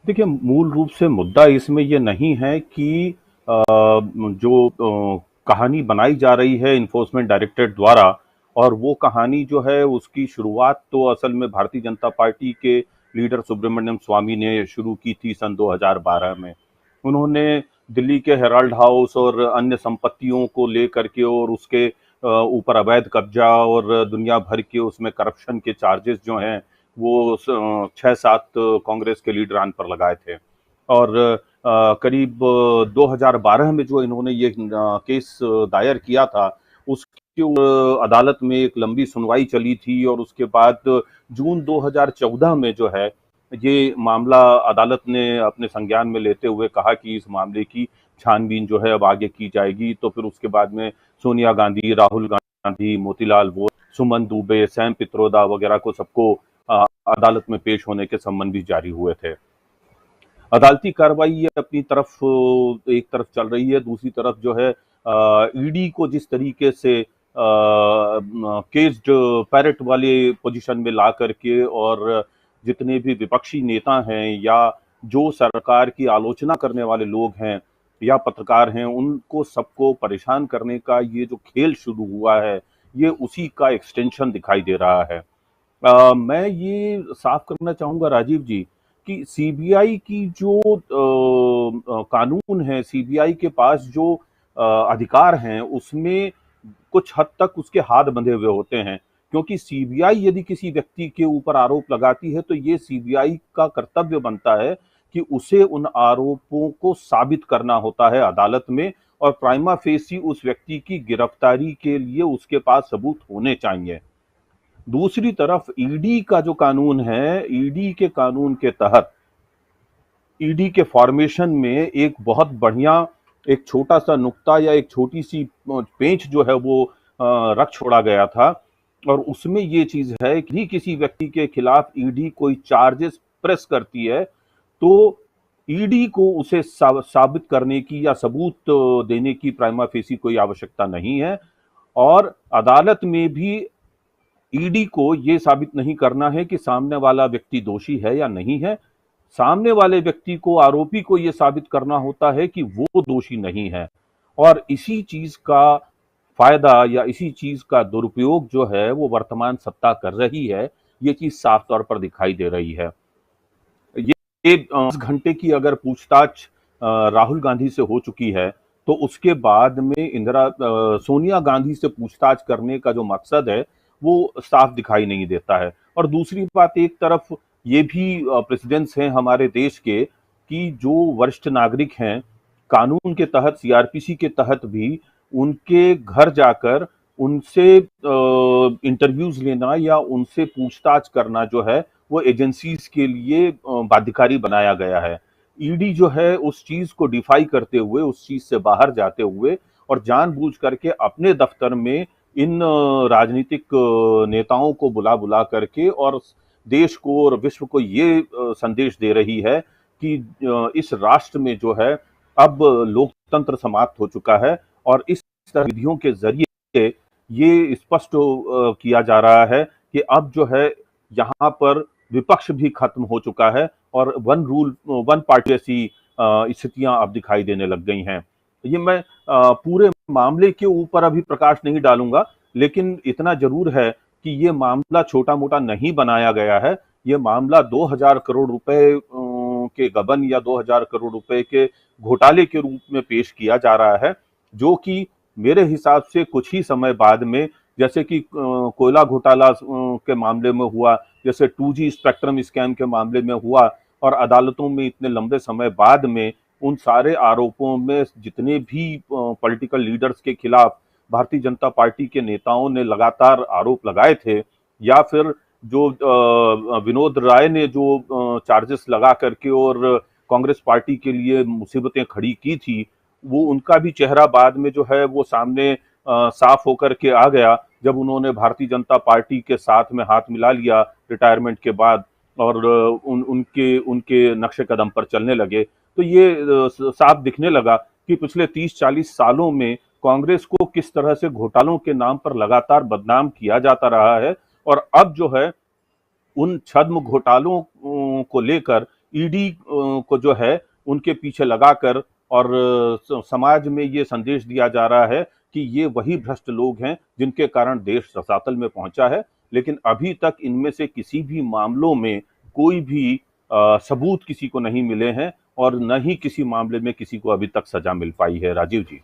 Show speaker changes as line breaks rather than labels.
देखिए, मूल रूप से मुद्दा इसमें ये नहीं है कि जो कहानी बनाई जा रही है इन्फोर्समेंट डायरेक्टरेट द्वारा, और वो कहानी जो है उसकी शुरुआत तो असल में भारतीय जनता पार्टी के लीडर सुब्रमण्यम स्वामी ने शुरू की थी सन 2012 में। उन्होंने दिल्ली के हेराल्ड हाउस और अन्य संपत्तियों को लेकर के और उसके ऊपर अवैध कब्जा और दुनिया भर के उसमें करप्शन के चार्जेस जो हैं वो 6-7 कांग्रेस के लीडरान पर लगाए थे। और करीब 2012 में जो इन्होंने ये केस दायर किया था, उसके अदालत में एक लंबी सुनवाई चली थी, और उसके बाद जून 2014 में जो है ये मामला अदालत ने अपने संज्ञान में लेते हुए कहा कि इस मामले की छानबीन जो है अब आगे की जाएगी। तो फिर उसके बाद में सोनिया गांधी, राहुल गांधी, मोतीलाल वोरा, सुमन दुबे, सैम पित्रोदा वगैरह को सबको अदालत में पेश होने के संबंध भी जारी हुए थे। अदालती कार्रवाई ये अपनी तरफ एक तरफ चल रही है, दूसरी तरफ जो है ईडी को जिस तरीके से केस्ड पैरेट वाले पोजीशन में ला करके और जितने भी विपक्षी नेता हैं या जो सरकार की आलोचना करने वाले लोग हैं या पत्रकार हैं, उनको सबको परेशान करने का ये जो खेल शुरू हुआ है, ये उसी का एक्सटेंशन दिखाई दे रहा है। मैं ये साफ करना चाहूंगा राजीव जी कि सीबीआई की जो कानून है, सीबीआई के पास जो अधिकार हैं, उसमें कुछ हद तक उसके हाथ बंधे हुए होते हैं। क्योंकि सीबीआई यदि किसी व्यक्ति के ऊपर आरोप लगाती है तो ये सीबीआई का कर्तव्य बनता है कि उसे उन आरोपों को साबित करना होता है अदालत में, और प्राइमा फेसी उस व्यक्ति की गिरफ्तारी के लिए उसके पास सबूत होने चाहिए। दूसरी तरफ ईडी का जो कानून है, ईडी के कानून के तहत ईडी के फॉर्मेशन में एक बहुत बढ़िया, एक छोटा सा नुक्ता या एक छोटी सी पेंच जो है वो रख छोड़ा गया था, और उसमें ये चीज है कि किसी व्यक्ति के खिलाफ ईडी कोई चार्जेस प्रेस करती है तो ईडी को उसे साबित करने की या सबूत देने की प्राइमा फेसी कोई आवश्यकता नहीं है। और अदालत में भी ईडी को यह साबित नहीं करना है कि सामने वाला व्यक्ति दोषी है या नहीं है। सामने वाले व्यक्ति को, आरोपी को यह साबित करना होता है कि वो दोषी नहीं है। और इसी चीज का फायदा या इसी चीज का दुरुपयोग जो है वो वर्तमान सत्ता कर रही है, ये चीज साफ तौर पर दिखाई दे रही है। ये 10 घंटे की अगर पूछताछ राहुल गांधी से हो चुकी है, तो उसके बाद में सोनिया गांधी से पूछताछ करने का जो मकसद है वो साफ दिखाई नहीं देता है। और दूसरी बात, एक तरफ ये भी प्रेसिडेंट्स हैं हमारे देश के कि जो वरिष्ठ नागरिक हैं, कानून के तहत, सीआरपीसी के तहत भी उनके घर जाकर उनसे इंटरव्यूज लेना या उनसे पूछताछ करना जो है वो एजेंसीज के लिए बाध्यकारी बनाया गया है। ईडी जो है उस चीज को डिफाई करते हुए, उस चीज से बाहर जाते हुए और जानबूझ करके अपने दफ्तर में इन राजनीतिक नेताओं को बुला बुला करके और देश को और विश्व को ये संदेश दे रही है कि इस राष्ट्र में जो है अब लोकतंत्र समाप्त हो चुका है, और इस तरह विधियों के जरिए ये स्पष्ट किया जा रहा है कि अब जो है यहाँ पर विपक्ष भी खत्म हो चुका है और वन रूल वन पार्टी ऐसी स्थितियां अब दिखाई देने लग गई हैं। ये मैं पूरे मामले के ऊपर अभी प्रकाश नहीं डालूंगा, लेकिन इतना जरूर है कि ये मामला छोटा मोटा नहीं बनाया गया है। ये मामला 2000 करोड़ रुपए के गबन या 2000 करोड़ रुपए के घोटाले के रूप में पेश किया जा रहा है, जो कि मेरे हिसाब से कुछ ही समय बाद में, जैसे कि कोयला घोटाला के मामले में हुआ, जैसे 2G स्पेक्ट्रम स्कैम के मामले में हुआ, और अदालतों में इतने लंबे समय बाद में उन सारे आरोपों में जितने भी पॉलिटिकल लीडर्स के खिलाफ भारतीय जनता पार्टी के नेताओं ने लगातार आरोप लगाए थे, या फिर जो विनोद राय ने जो चार्जेस लगा करके और कांग्रेस पार्टी के लिए मुसीबतें खड़ी की थी, वो उनका भी चेहरा बाद में जो है वो सामने साफ होकर के आ गया जब उन्होंने भारतीय जनता पार्टी के साथ में हाथ मिला लिया रिटायरमेंट के बाद, और उनके उनके नक्शे कदम पर चलने लगे। तो ये साफ दिखने लगा कि पिछले 30-40 सालों में कांग्रेस को किस तरह से घोटालों के नाम पर लगातार बदनाम किया जाता रहा है, और अब जो है उन छद्म घोटालों को लेकर ईडी को जो है उनके पीछे लगाकर और समाज में ये संदेश दिया जा रहा है कि ये वही भ्रष्ट लोग हैं जिनके कारण देश रसातल में पहुंचा है। लेकिन अभी तक इनमें से किसी भी मामलों में कोई भी सबूत किसी को नहीं मिले हैं और न ही किसी मामले में किसी को अभी तक सजा मिल पाई है। राजीव जी।